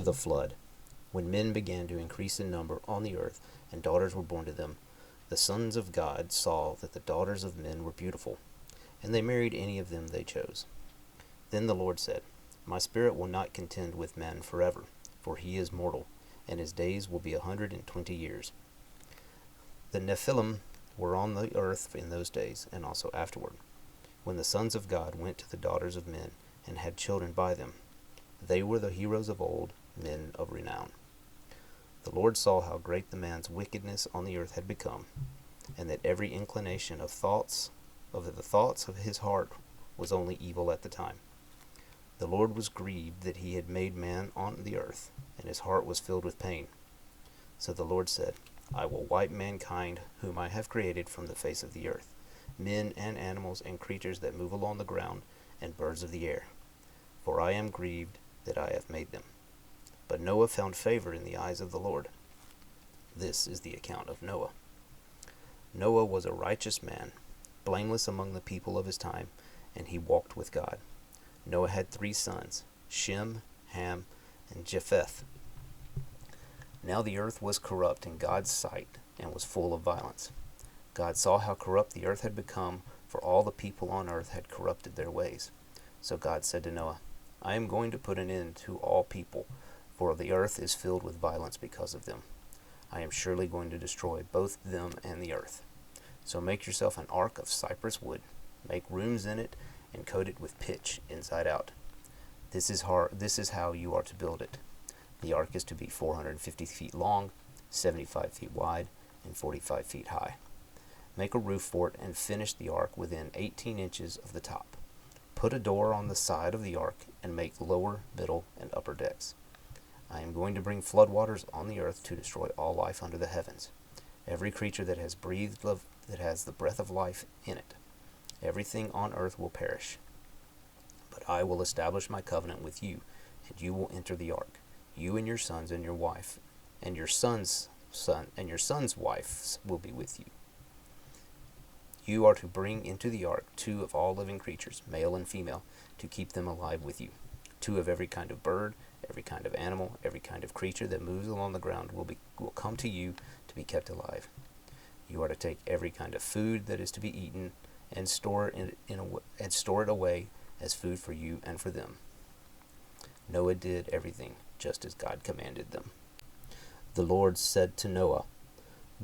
the flood. When men began to increase in number on the earth, and daughters were born to them, the sons of God saw that the daughters of men were beautiful, and they married any of them they chose. Then the Lord said, My spirit will not contend with man forever, for he is mortal, and his days will be 120 years. The Nephilim were on the earth in those days, and also afterward, when the sons of God went to the daughters of men, and had children by them. They were the heroes of old, men of renown. The Lord saw how great the man's wickedness on the earth had become, and that every inclination of the thoughts of his heart was only evil at the time. The Lord was grieved that he had made man on the earth, and his heart was filled with pain. So the Lord said, I will wipe mankind whom I have created from the face of the earth, men and animals and creatures that move along the ground, and birds of the air. For I am grieved that I have made them. But Noah found favor in the eyes of the Lord. This is the account of Noah. Noah was a righteous man, blameless among the people of his time, and he walked with God. Noah had 3 sons, Shem, Ham, and Japheth. Now the earth was corrupt in God's sight, and was full of violence. God saw how corrupt the earth had become, for all the people on earth had corrupted their ways. So God said to Noah, I am going to put an end to all people, for the earth is filled with violence because of them. I am surely going to destroy both them and the earth. So make yourself an ark of cypress wood, make rooms in it, and coat it with pitch inside out. This is how you are to build it. The ark is to be 450 feet long, 75 feet wide, and 45 feet high. Make a roof for it and finish the ark within 18 inches of the top. Put a door on the side of the ark and make lower, middle, and upper decks. I am going to bring floodwaters on the earth to destroy all life under the heavens. Every creature that has the breath of life in it. Everything on earth will perish. But I will establish my covenant with you, and you will enter the ark, you and your sons and your wife, and your son's wives will be with you. You are to bring into the ark 2 of all living creatures, male and female, to keep them alive with you. 2 of every kind of bird, every kind of animal, every kind of creature that moves along the ground will come to you to be kept alive. You are to take every kind of food that is to be eaten and store it away as food for you and for them. Noah did everything just as God commanded them. The Lord said to Noah,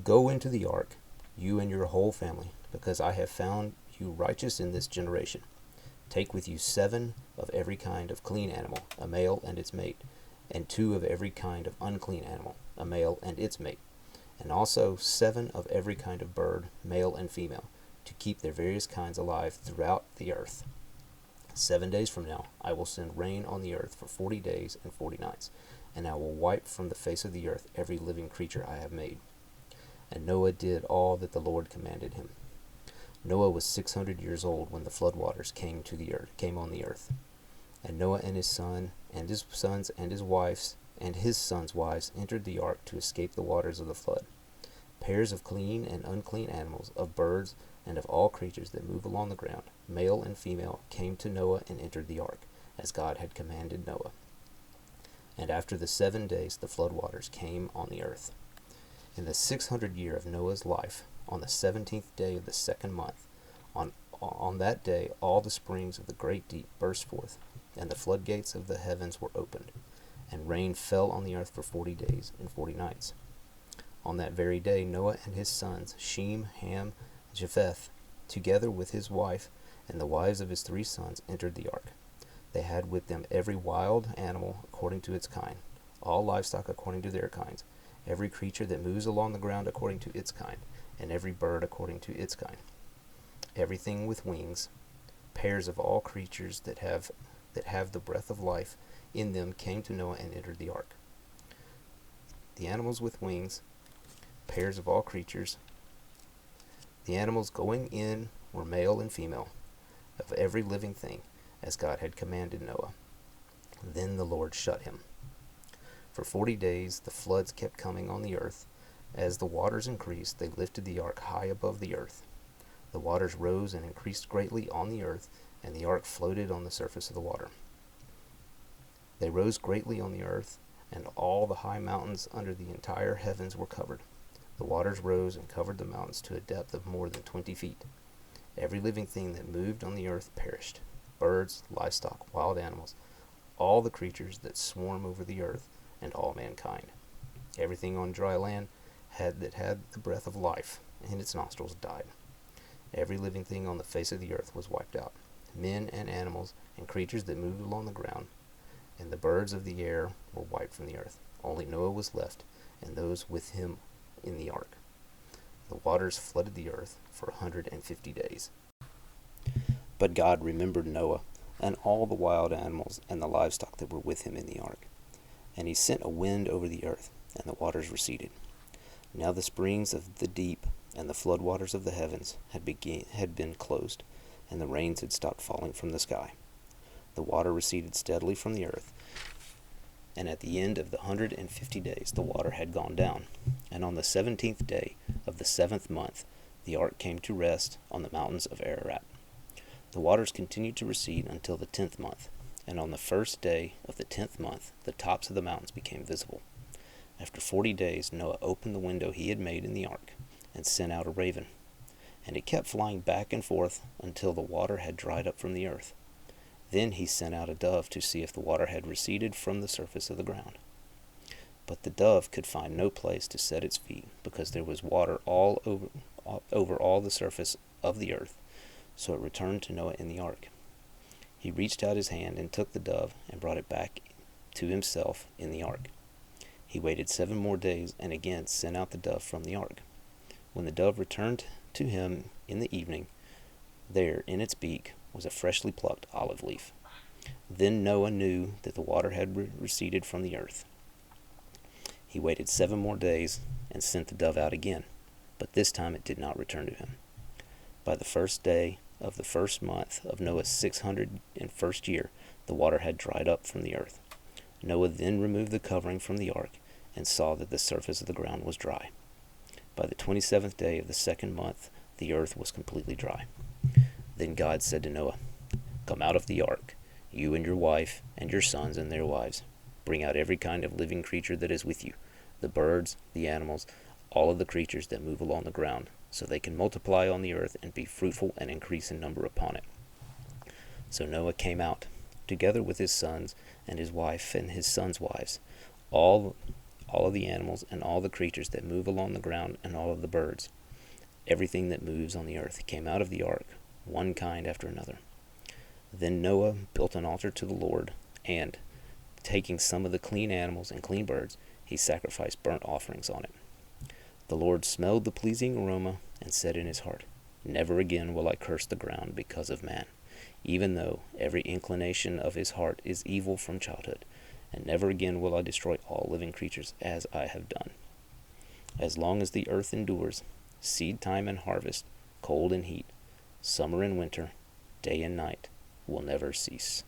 Go into the ark, you and your whole family, because I have found you righteous in this generation. Take with you 7 of every kind of clean animal, a male and its mate, and 2 of every kind of unclean animal, a male and its mate, and also 7 of every kind of bird, male and female, to keep their various kinds alive throughout the earth. 7 days from now I will send rain on the earth for 40 days and 40 nights, and I will wipe from the face of the earth every living creature I have made. And Noah did all that the Lord commanded him. Noah was 600 years old when the floodwaters came on the earth. And Noah and his son, and his sons, and his wives, and his sons' wives entered the ark to escape the waters of the flood. Pairs of clean and unclean animals, of birds, and of all creatures that move along the ground, male and female, came to Noah and entered the ark, as God had commanded Noah. And after the 7 days the floodwaters came on the earth. In the 600th year of Noah's life, on the 17th day of the 2nd month, on that day all the springs of the great deep burst forth, and the floodgates of the heavens were opened, and rain fell on the earth for 40 days and 40 nights. On that very day Noah and his sons, Shem, Ham, and Japheth, together with his wife and the wives of his 3 sons, entered the ark. They had with them every wild animal according to its kind, all livestock according to their kinds, every creature that moves along the ground according to its kind, and every bird according to its kind. Everything with wings, pairs of all creatures that have the breath of life in them came to Noah and entered the ark. The animals with wings, pairs of all creatures. The animals going in were male and female, of every living thing, as God had commanded Noah. Then the Lord shut him. For 40 days the floods kept coming on the earth. As the waters increased, they lifted the ark high above the earth. The waters rose and increased greatly on the earth, and the ark floated on the surface of the water. They rose greatly on the earth, and all the high mountains under the entire heavens were covered. The waters rose and covered the mountains to a depth of more than 20 feet. Every living thing that moved on the earth perished: birds, livestock, wild animals, all the creatures that swarm over the earth, and all mankind. Everything on dry land that had the breath of life in its nostrils died. Every living thing on the face of the earth was wiped out: men and animals and creatures that moved along the ground, and the birds of the air were wiped from the earth. Only Noah was left, and those with him in the ark. The waters flooded the earth for 150 days. But God remembered Noah and all the wild animals and the livestock that were with him in the ark. And he sent a wind over the earth, and the waters receded. Now the springs of the deep and the floodwaters of the heavens had been closed, and the rains had stopped falling from the sky. The water receded steadily from the earth, and at the end of the 150 days the water had gone down. And on the 17th day of the 7th month the ark came to rest on the mountains of Ararat. The waters continued to recede until the 10th month, and on the first day of the 10th month the tops of the mountains became visible. After 40 days Noah opened the window he had made in the ark and sent out a raven, and it kept flying back and forth until the water had dried up from the earth. Then he sent out a dove to see if the water had receded from the surface of the ground. But the dove could find no place to set its feet, because there was water all over all the surface of the earth. So it returned to Noah in the ark. He reached out his hand and took the dove and brought it back to himself in the ark. He waited 7 more days and again sent out the dove from the ark. When the dove returned to him in the evening, there in its beak was a freshly plucked olive leaf. Then Noah knew that the water had receded from the earth. He waited 7 more days and sent the dove out again, but this time it did not return to him. By the first day of the first month of Noah's 601st year, the water had dried up from the earth. Noah then removed the covering from the ark and saw that the surface of the ground was dry. By the 27th day of the 2nd month, the earth was completely dry. Then God said to Noah, "Come out of the ark, you and your wife and your sons and their wives. Bring out every kind of living creature that is with you, the birds, the animals, all of the creatures that move along the ground, so they can multiply on the earth and be fruitful and increase in number upon it." So Noah came out, together with his sons and his wife and his sons' wives, all of the animals and all the creatures that move along the ground and all of the birds. Everything that moves on the earth came out of the ark, one kind after another. Then Noah built an altar to the Lord, and, taking some of the clean animals and clean birds, he sacrificed burnt offerings on it. The Lord smelled the pleasing aroma and said in his heart, "Never again will I curse the ground because of man, even though every inclination of his heart is evil from childhood, and never again will I destroy all living creatures as I have done. As long as the earth endures, seed time and harvest, cold and heat, summer and winter, day and night will never cease."